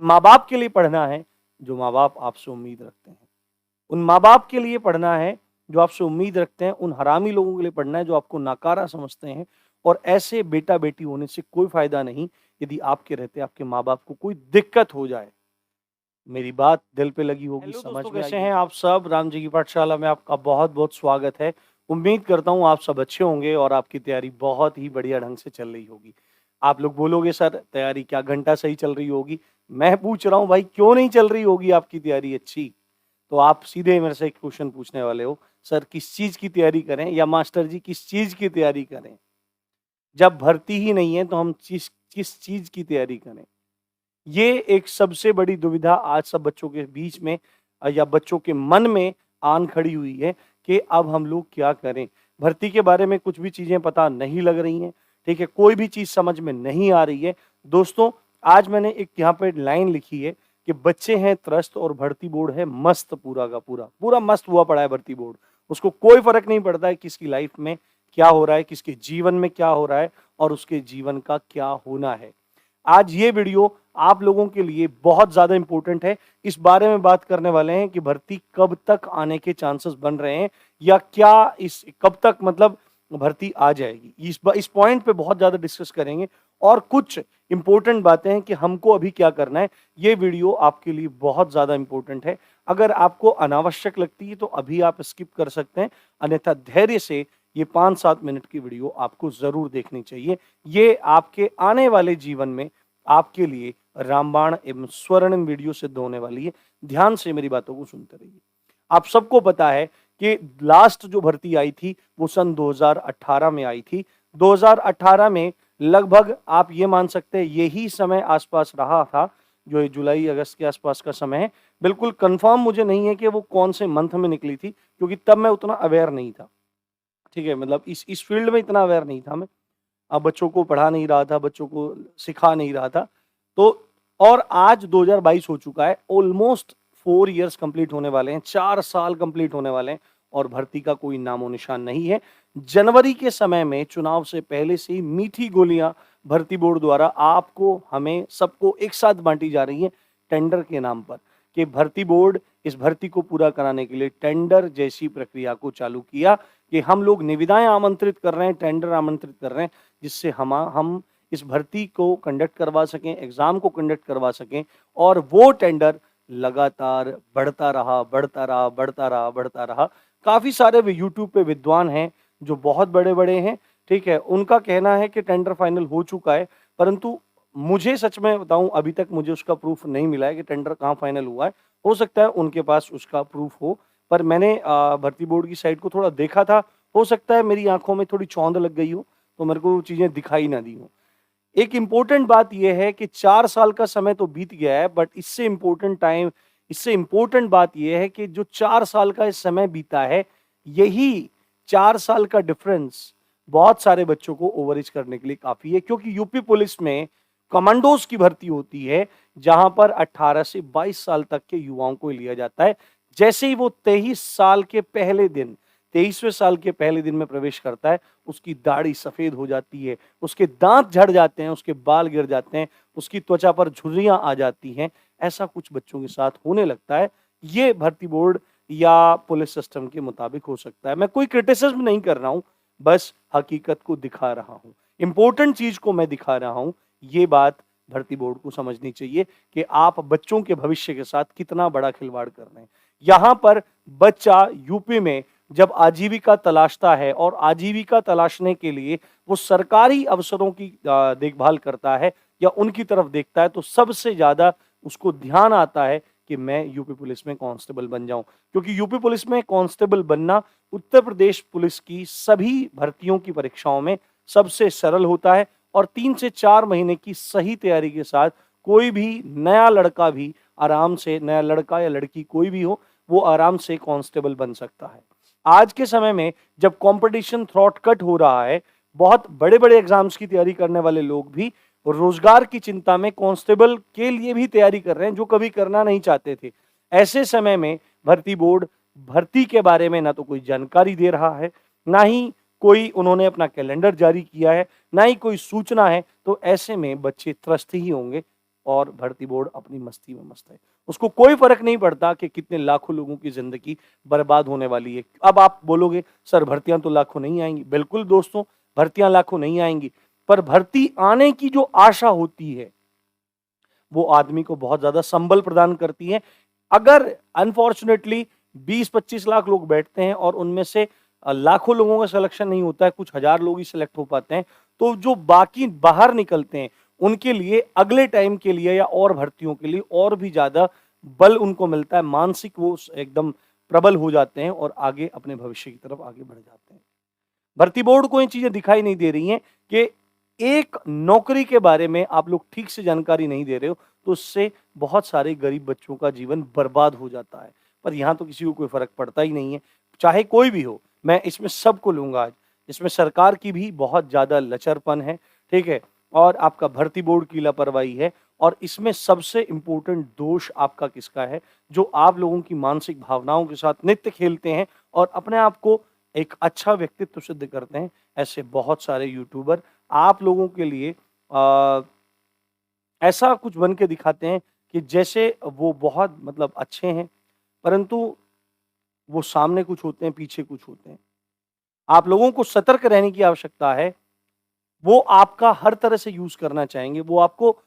माँ बाप के लिए पढ़ना है जो माँ बाप आपसे उम्मीद रखते हैं। उन माँ बाप के लिए पढ़ना है जो आपसे उम्मीद रखते हैं। उन हरामी लोगों के लिए पढ़ना है जो आपको नाकारा समझते हैं। और ऐसे बेटा बेटी होने से कोई फायदा नहीं यदि आपके रहते आपके माँ बाप को कोई दिक्कत हो जाए। मेरी बात दिल पे लगी होगी, हेलो समझ दोस्तों, में कैसे आई हैं होगी। आप सब। राम जी की पाठशाला में आपका बहुत बहुत स्वागत है। उम्मीद करता हूँ आप सब अच्छे होंगे और आपकी तैयारी बहुत ही बढ़िया ढंग से चल रही होगी। आप लोग बोलोगे सर तैयारी क्या घंटा सही चल रही होगी। मैं पूछ रहा हूँ भाई क्यों नहीं चल रही होगी आपकी तैयारी अच्छी। तो आप सीधे मेरे से एक क्वेश्चन पूछने वाले हो, सर किस चीज की तैयारी करें, या मास्टर जी किस चीज की तैयारी करें। जब भर्ती ही नहीं है तो हम किस चीज की तैयारी करें। ये एक सबसे बड़ी दुविधा आज सब बच्चों के बीच में या बच्चों के मन में आन खड़ी हुई है कि अब हम लोग क्या करें। भर्ती के बारे में कुछ भी चीजें पता नहीं लग रही हैं, ठीक है, कोई भी चीज समझ में नहीं आ रही है। दोस्तों, आज मैंने एक यहाँ पे लाइन लिखी है कि बच्चे हैं त्रस्त और भर्ती बोर्ड है मस्त। पूरा का पूरा पूरा मस्त हुआ पड़ा है भर्ती बोर्ड। उसको कोई फर्क नहीं पड़ता है किसकी लाइफ में क्या हो रहा है, किसके जीवन में क्या हो रहा है और उसके जीवन का क्या होना है। आज ये वीडियो आप लोगों के लिए बहुत ज्यादा इंपॉर्टेंट है। इस बारे में बात करने वाले हैं कि भर्ती कब तक आने के चांसेस बन रहे हैं, या क्या इस कब तक मतलब भर्ती आ जाएगी। इस पॉइंट पे बहुत ज्यादा डिस्कस करेंगे और कुछ इंपॉर्टेंट बातें हैं कि हमको अभी क्या करना है। ये वीडियो आपके लिए बहुत ज्यादा इंपॉर्टेंट है। अगर आपको अनावश्यक लगती है तो अभी आप स्किप कर सकते हैं, अन्यथा धैर्य से ये 5-7 मिनट की वीडियो आपको जरूर देखनी चाहिए। ये आपके आने वाले जीवन में आपके लिए रामबाण एवं स्वर्णिम वीडियो सिद्ध होने वाली है। ध्यान से मेरी बातों को सुनते रहिए। आप सबको पता है कि लास्ट जो भर्ती आई थी वो सन 2018 में आई थी। 2018 में लगभग आप ये मान सकते हैं यही समय आसपास रहा था, जो जुलाई अगस्त के आसपास का समय है। बिल्कुल कंफर्म मुझे नहीं है कि वो कौन से मंथ में निकली थी, क्योंकि तब मैं उतना अवेयर नहीं था, ठीक है, मतलब इस फील्ड में इतना अवेयर नहीं था मैं। अब बच्चों को पढ़ा नहीं रहा था, बच्चों को सिखा नहीं रहा था। तो और आज 2022 हो चुका है, ऑलमोस्ट 4 इयर्स कंप्लीट होने वाले हैं, 4 साल कंप्लीट होने वाले हैं और भर्ती का कोई नामो निशान नहीं है। जनवरी के समय में चुनाव से पहले से ही मीठी गोलियां भर्ती बोर्ड द्वारा आपको हमें सबको एक साथ बांटी जा रही हैं टेंडर के नाम पर, कि भर्ती बोर्ड इस भर्ती को पूरा कराने के लिए टेंडर जैसी प्रक्रिया को चालू किया कि हम लोग निविदाएं आमंत्रित कर रहे हैं, टेंडर आमंत्रित कर रहे हैं, जिससे हम इस भर्ती को कंडक्ट करवा सकें, एग्जाम को कंडक्ट करवा सकें। और वो टेंडर लगातार बढ़ता रहा, बढ़ता रहा, बढ़ता रहा, बढ़ता रहा। काफी सारे यूट्यूब पे विद्वान हैं जो बहुत बड़े बड़े हैं, ठीक है, उनका कहना है कि टेंडर फाइनल हो चुका है, परंतु मुझे सच में बताऊं अभी तक मुझे उसका प्रूफ नहीं मिला है कि टेंडर कहाँ फाइनल हुआ है। हो सकता है उनके पास उसका प्रूफ हो, पर मैंने भर्ती बोर्ड की साइट को थोड़ा देखा था। हो सकता है मेरी आंखों में थोड़ी चौंध लग गई हो तो मेरे को चीजें दिखाई ना दी हो। एक इंपॉर्टेंट बात यह है कि 4 साल का समय तो बीत गया है, बट इससे इंपॉर्टेंट बात यह है कि जो 4 साल का इस समय बीता है, यही 4 साल का डिफरेंस बहुत सारे बच्चों को ओवरएज करने के लिए काफी है। क्योंकि यूपी पुलिस में कमांडोज की भर्ती होती है, जहां पर 18 से 22 साल तक के युवाओं को लिया जाता है। जैसे ही वो 23वें साल के पहले दिन में प्रवेश करता है, उसकी दाढ़ी सफेद हो जाती है, उसके दांत झड़ जाते हैं, उसके बाल गिर जाते हैं, उसकी त्वचा पर झुर्रियां आ जाती हैं। ऐसा कुछ बच्चों के साथ होने लगता है। ये भर्ती बोर्ड या पुलिस सिस्टम के मुताबिक हो सकता है। मैं कोई क्रिटिसिज्म नहीं कर रहा हूं, बस हकीकत को दिखा रहा हूं, इंपॉर्टेंट चीज को मैं दिखा रहा हूं। ये बात भर्ती बोर्ड को समझनी चाहिए कि आप बच्चों के भविष्य के साथ कितना बड़ा खिलवाड़ कर रहे हैं। यहां पर बच्चा यूपी में जब आजीविका तलाशता है और आजीविका तलाशने के लिए वो सरकारी अवसरों की देखभाल करता है या उनकी तरफ देखता है, तो सबसे ज्यादा उसको ध्यान आता है कि मैं यूपी पुलिस में कांस्टेबल बन जाऊं। क्योंकि यूपी पुलिस में कांस्टेबल बनना उत्तर प्रदेश पुलिस की सभी भर्तियों की परीक्षाओं में सबसे सरल होता है और 3 से 4 महीने की सही तैयारी के साथ कोई भी नया लड़का भी आराम से, नया लड़का या लड़की कोई भी हो, वो आराम से कांस्टेबल बन सकता है। आज के समय में जब कंपटीशन थ्रॉट कट हो रहा है, बहुत बड़े बड़े एग्जाम्स की तैयारी करने वाले लोग भी रोजगार की चिंता में कांस्टेबल के लिए भी तैयारी कर रहे हैं, जो कभी करना नहीं चाहते थे। ऐसे समय में भर्ती बोर्ड भर्ती के बारे में ना तो कोई जानकारी दे रहा है, ना ही कोई उन्होंने अपना कैलेंडर जारी किया है, ना ही कोई सूचना है। तो ऐसे में बच्चे त्रस्त ही होंगे और भर्ती बोर्ड अपनी मस्ती में मस्त है। उसको कोई फर्क नहीं पड़ता कि कितने लाखों लोगों की जिंदगी बर्बाद होने वाली है। अब आप बोलोगे सर भर्तियां तो लाखों नहीं आएंगी। बिल्कुल दोस्तों, भर्तियां लाखों नहीं आएंगी, पर भर्ती आने की जो आशा होती है वो आदमी को बहुत ज्यादा संबल प्रदान करती है। अगर अनफॉर्चुनेटली 20-25 लाख लोग बैठते हैं और उनमें से लाखों लोगों का सिलेक्शन नहीं होता है, कुछ हजार लोग ही सिलेक्ट हो पाते हैं, तो जो बाकी बाहर निकलते हैं उनके लिए अगले टाइम के लिए या और भर्तियों के लिए और भी ज्यादा बल उनको मिलता है। मानसिक वो एकदम प्रबल हो जाते हैं और आगे अपने भविष्य की तरफ आगे बढ़ जाते हैं। भर्ती बोर्ड को ये चीजें दिखाई नहीं दे रही हैं कि एक नौकरी के बारे में आप लोग ठीक से जानकारी नहीं दे रहे हो तो उससे बहुत सारे गरीब बच्चों का जीवन बर्बाद हो जाता है। पर यहाँ तो किसी को कोई फर्क पड़ता ही नहीं है, चाहे कोई भी हो। मैं इसमें सबको लूंगा आज। इसमें सरकार की भी बहुत ज्यादा लचरपन है, ठीक है, और आपका भर्ती बोर्ड की लापरवाही है। और इसमें सबसे इंपॉर्टेंट दोष आपका किसका है? जो आप लोगों की मानसिक भावनाओं के साथ नित्य खेलते हैं और अपने आप को एक अच्छा व्यक्तित्व सिद्ध करते हैं। ऐसे बहुत सारे यूट्यूबर आप लोगों के लिए ऐसा कुछ बन के दिखाते हैं कि जैसे वो बहुत मतलब अच्छे हैं, परंतु वो सामने कुछ होते हैं, पीछे कुछ होते हैं। आप लोगों को सतर्क रहने की आवश्यकता है। वो आपका हर तरह से यूज करना चाहेंगे, वो आपको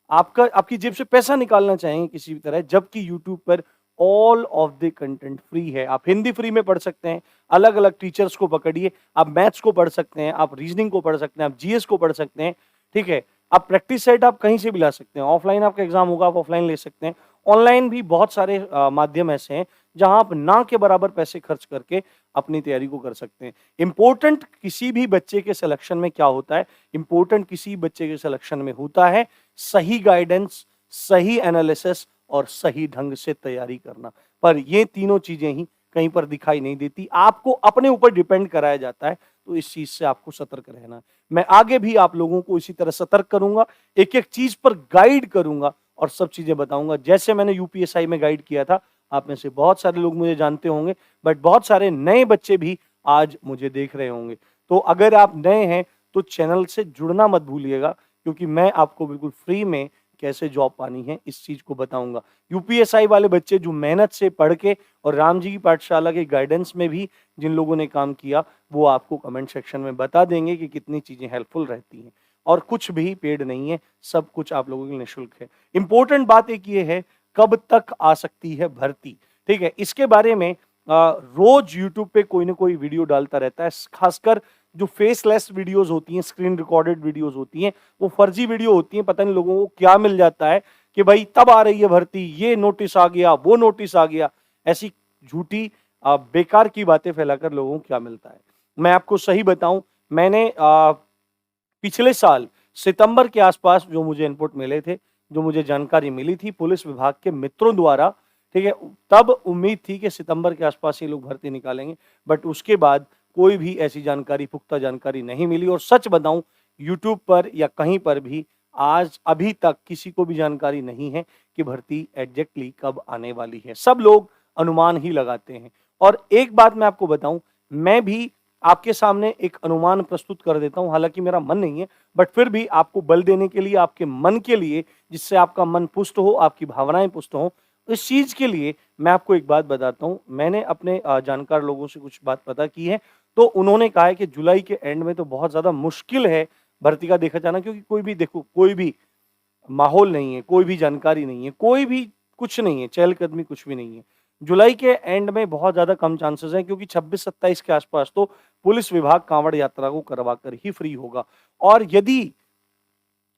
आपकी जेब से पैसा निकालना चाहेंगे किसी भी तरह, जबकि यूट्यूब पर all of the content free है। आप हिंदी फ्री में पढ़ सकते हैं, अलग अलग टीचर्स को पकड़िए, आप मैथ्स को पढ़ सकते हैं, आप रीजनिंग को पढ़ सकते हैं, आप जीएस को पढ़ सकते हैं, ठीक है। आप प्रैक्टिस सेट आप कहीं से भी ला सकते हैं। ऑफलाइन आपका एग्जाम होगा, आप ऑफलाइन ले सकते हैं। ऑनलाइन भी बहुत सारे माध्यम ऐसे हैं जहां आप ना के बराबर पैसे खर्च करके अपनी तैयारी को कर सकते हैं। इंपॉर्टेंट किसी भी बच्चे के सिलेक्शन में क्या होता है? इंपॉर्टेंट किसी बच्चे के सिलेक्शन में होता है सही गाइडेंस, सही एनालिसिस और सही ढंग से तैयारी करना। पर ये तीनों चीजें ही कहीं पर दिखाई नहीं देती। आपको अपने ऊपर डिपेंड कराया जाता है, तो इस चीज से आपको सतर्क रहना है। मैं आगे भी आप लोगों को इसी तरह सतर्क करूंगा, एक एक चीज पर गाइड करूंगा और सब चीजें बताऊंगा। जैसे मैंने यूपीएसआई में गाइड किया था, आप में से बहुत सारे लोग मुझे जानते होंगे, बट बहुत सारे नए बच्चे भी आज मुझे देख रहे होंगे। तो अगर आप नए हैं तो चैनल से जुड़ना मत भूलिएगा, क्योंकि मैं आपको बिल्कुल फ्री में कैसे जॉब पानी है इस चीज को बताऊंगा। यूपीएसआई वाले बच्चे जो मेहनत से पढ़ के और राम जी की पाठशाला के गाइडेंस में भी जिन लोगों ने काम किया, वो आपको कमेंट सेक्शन में बता देंगे कि कितनी चीजें हेल्पफुल रहती हैं। और कुछ भी पेड नहीं है, सब कुछ आप लोगों के लिए निःशुल्क है। इंपॉर्टेंट बात एक ये है, कब तक आ सकती है भर्ती, ठीक है, इसके बारे में रोज यूट्यूब पे कोई ना कोई वीडियो डालता रहता है। खासकर जो फेसलेस वीडियोस होती हैं, स्क्रीन रिकॉर्डेड वीडियोस होती हैं, वो फर्जी वीडियो होती हैं। पता नहीं लोगों को क्या मिल जाता है कि भाई तब आ रही है भर्ती, ये नोटिस आ गया, वो नोटिस आ गया। ऐसी झूठी बेकार की बातें फैलाकर लोगों को क्या मिलता है? मैं आपको सही बताऊं, मैंने पिछले साल सितंबर के आसपास जो मुझे इनपुट मिले थे, जो मुझे जानकारी मिली थी पुलिस विभाग के मित्रों द्वारा, ठीक है, तब उम्मीद थी कि सितंबर के आसपास ये लोग भर्ती निकालेंगे, बट उसके बाद कोई भी ऐसी जानकारी, पुख्ता जानकारी नहीं मिली। और सच बताऊं, यूट्यूब पर या कहीं पर भी आज अभी तक किसी को भी जानकारी नहीं है कि भर्ती एग्जैक्टली कब आने वाली है। सब लोग अनुमान ही लगाते हैं। और एक बात मैं आपको बताऊं, मैं भी आपके सामने एक अनुमान प्रस्तुत कर देता हूं, हालांकि मेरा मन नहीं है, बट फिर भी आपको बल देने के लिए, आपके मन के लिए, जिससे आपका मन पुष्ट हो, आपकी भावनाएं पुष्ट हो, इस चीज के लिए मैं आपको एक बात बताता हूं। मैंने अपने जानकार लोगों से कुछ बात पता की है, तो उन्होंने कहा है कि जुलाई के एंड में तो बहुत ज्यादा मुश्किल है भर्ती का देखा जाना, क्योंकि कोई भी देखो, कोई भी माहौल नहीं है, कोई भी जानकारी नहीं है, कोई भी कुछ नहीं है, चहलकदमी कुछ भी नहीं है। जुलाई के एंड में बहुत ज्यादा कम चांसेस हैं, क्योंकि 26-27 के आसपास तो पुलिस विभाग कांवड़ यात्रा को करवा कर ही फ्री होगा। और यदि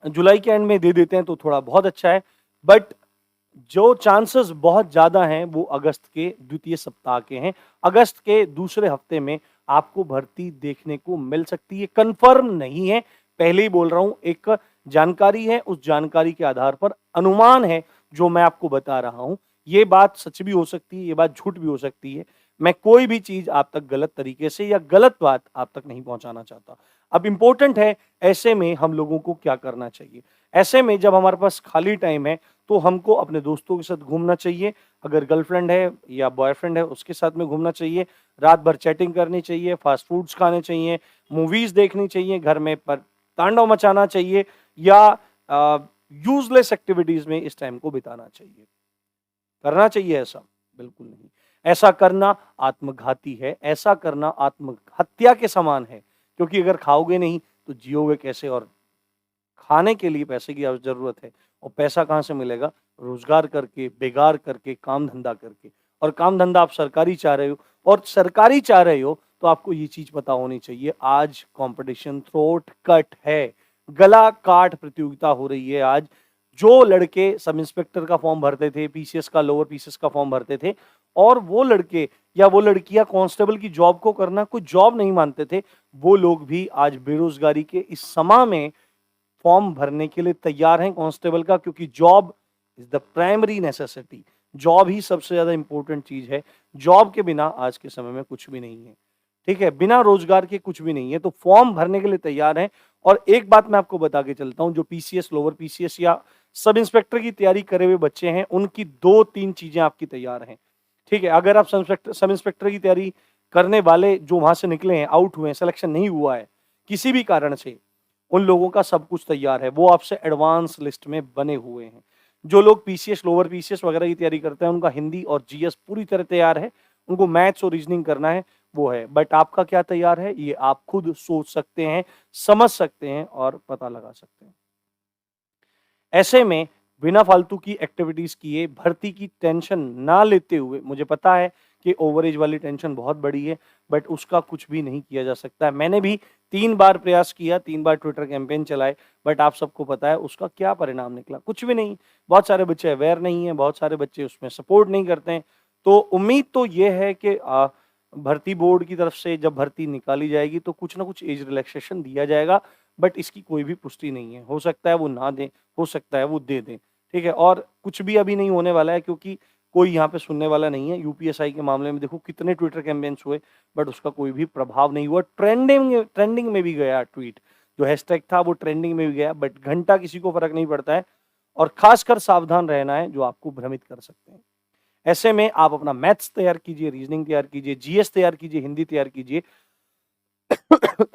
जुलाई के एंड में दे देते हैं तो थोड़ा बहुत अच्छा है, बट जो चांसेस बहुत ज्यादा हैं वो अगस्त के द्वितीय सप्ताह के हैं। अगस्त के दूसरे हफ्ते में आपको भर्ती देखने को मिल सकती है। कंफर्म नहीं है, पहले ही बोल रहा हूं, एक जानकारी है, उस जानकारी के आधार पर अनुमान है जो मैं आपको बता रहा हूं। ये बात सच भी हो सकती है, ये बात झूठ भी हो सकती है। मैं कोई भी चीज आप तक गलत तरीके से या गलत बात आप तक नहीं पहुंचाना चाहता। अब इंपॉर्टेंट है, ऐसे में हम लोगों को क्या करना चाहिए? ऐसे में जब हमारे पास खाली टाइम है तो हमको अपने दोस्तों के साथ घूमना चाहिए। अगर गर्लफ्रेंड है या बॉयफ्रेंड है उसके साथ में घूमना चाहिए। रात भर चैटिंग करनी चाहिए, फास्ट फूड्स खाने चाहिए, मूवीज देखनी चाहिए, घर में पर तांडव मचाना चाहिए, या यूजलेस एक्टिविटीज में इस टाइम को बिताना चाहिए। करना चाहिए ऐसा? बिल्कुल नहीं। ऐसा करना आत्मघाती है, ऐसा करना आत्महत्या के समान है, क्योंकि अगर खाओगे नहीं तो जियोगे कैसे? और खाने के लिए पैसे की ज़रूरत है, और पैसा कहाँ से मिलेगा? रोज़गार करके, बेगार करके, काम-धंधा करके। और काम-धंधा आप सरकारी चाह रहे हो, और सरकारी चाह रहे हो तो आपको ये चीज़ पता होनी चाहिए, आज कॉम्पिटिशन थ्रोट कट है, गला काट प्रतियोगिता हो रही है आज। जो लड़के सब इंस्पेक्टर का फॉर्म भरते थे, पीसीएस का, लोअर पीसीएस का फॉर्म भरते थे, और वो लड़के या वो लड़कियां कांस्टेबल की जॉब को करना कोई जॉब नहीं मानते थे, वो लोग भी आज बेरोजगारी के इस समय में फॉर्म भरने के लिए तैयार हैं कांस्टेबल का, क्योंकि job is the primary necessity. Job ही सबसे ज्यादा इंपॉर्टेंट चीज है। जॉब के बिना आज के समय में कुछ भी नहीं है, ठीक है? बिना रोजगार के कुछ भी नहीं है, तो फॉर्म भरने के लिए तैयार हैं। और एक बात मैं आपको बता के चलता हूं, जो पीसीएस, लोअर पीसीएस या सब इंस्पेक्टर की तैयारी करे हुए बच्चे हैं, उनकी 2-3 चीजें आपकी तैयार हैं, ठीक है? अगर आप सब इंस्पेक्टर की तैयारी करने वाले जो वहां से निकले हैं, आउट हुए हैं, सिलेक्शन नहीं हुआ है किसी भी कारण से, उन लोगों का सब कुछ तैयार है, वो आपसे एडवांस लिस्ट में बने हुए हैं। जो लोग पीसीएस, लोअर पीसीएस वगैरह की तैयारी करते हैं, उनका हिंदी और जीएस पूरी तरह तैयार है, उनको मैथ्स और रीजनिंग करना है, वो है। बट आपका क्या तैयार है, ये आप खुद सोच सकते हैं, समझ सकते हैं और पता लगा सकते हैं। ऐसे में बिना फालतू की एक्टिविटीज किए, भर्ती की टेंशन ना लेते हुए, मुझे पता है कि ओवरेज वाली टेंशन बहुत बड़ी है, बट उसका कुछ भी नहीं किया जा सकता है। मैंने भी 3 बार प्रयास किया, 3 बार ट्विटर कैंपेन चलाए, बट आप सबको पता है उसका क्या परिणाम निकला? कुछ भी नहीं। बहुत सारे बच्चे अवेयर नहीं है, बहुत सारे बच्चे उसमें सपोर्ट नहीं करते हैं। तो उम्मीद तो ये है कि भर्ती बोर्ड की तरफ से जब भर्ती निकाली जाएगी तो कुछ ना कुछ एज रिलैक्सेशन दिया जाएगा, बट इसकी कोई भी पुष्टि नहीं है। हो सकता है वो ना दें, हो सकता है वो दे दें, ठीक है? और कुछ भी अभी नहीं होने वाला है, क्योंकि कोई यहाँ पे सुनने वाला नहीं है। यूपीएसआई के मामले में देखो कितने ट्विटर कैंपेन्स हुए, बट उसका कोई भी प्रभाव नहीं हुआ। ट्रेंडिंग में भी गया ट्वीट, जो हैशटैग था वो ट्रेंडिंग में भी गया, बट घंटा किसी को फर्क नहीं पड़ता है। और खासकर सावधान रहना है जो आपको भ्रमित कर सकते हैं। ऐसे में आप अपना मैथ्स तैयार कीजिए, रीजनिंग तैयार कीजिए, जीएस तैयार कीजिए, हिंदी तैयार कीजिए।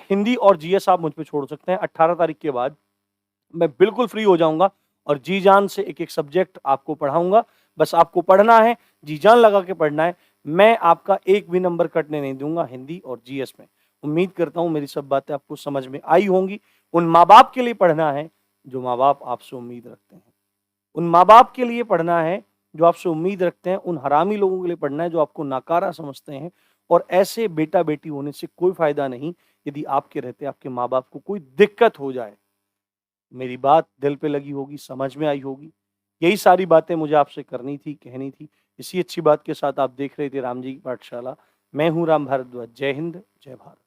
हिंदी और जीएस आप मुझ पे छोड़ सकते हैं। 18 तारीख के बाद मैं बिल्कुल फ्री हो जाऊंगा और जी जान से एक एक सब्जेक्ट आपको पढ़ाऊंगा। बस आपको पढ़ना है, जी जान लगा के पढ़ना है। मैं आपका एक भी नंबर कटने नहीं दूंगा हिंदी और जीएस में। उम्मीद करता हूं मेरी सब बातें आपको समझ में आई होंगी। उन माँ बाप के लिए पढ़ना है जो माँ बाप आपसे उम्मीद रखते हैं। उन माँ बाप के लिए पढ़ना है जो आपसे उम्मीद रखते हैं। उन हरामी लोगों के लिए पढ़ना है जो आपको नाकारा समझते हैं। और ऐसे बेटा बेटी होने से कोई फायदा नहीं यदि आपके रहते आपके माँ बाप को कोई दिक्कत हो जाए। मेरी बात दिल पे लगी होगी, समझ में आई होगी। यही सारी बातें मुझे आपसे करनी थी, कहनी थी। इसी अच्छी बात के साथ आप देख रहे थे राम जी की पाठशाला। मैं हूँ राम भारद्वाज। जय हिंद, जय भारत।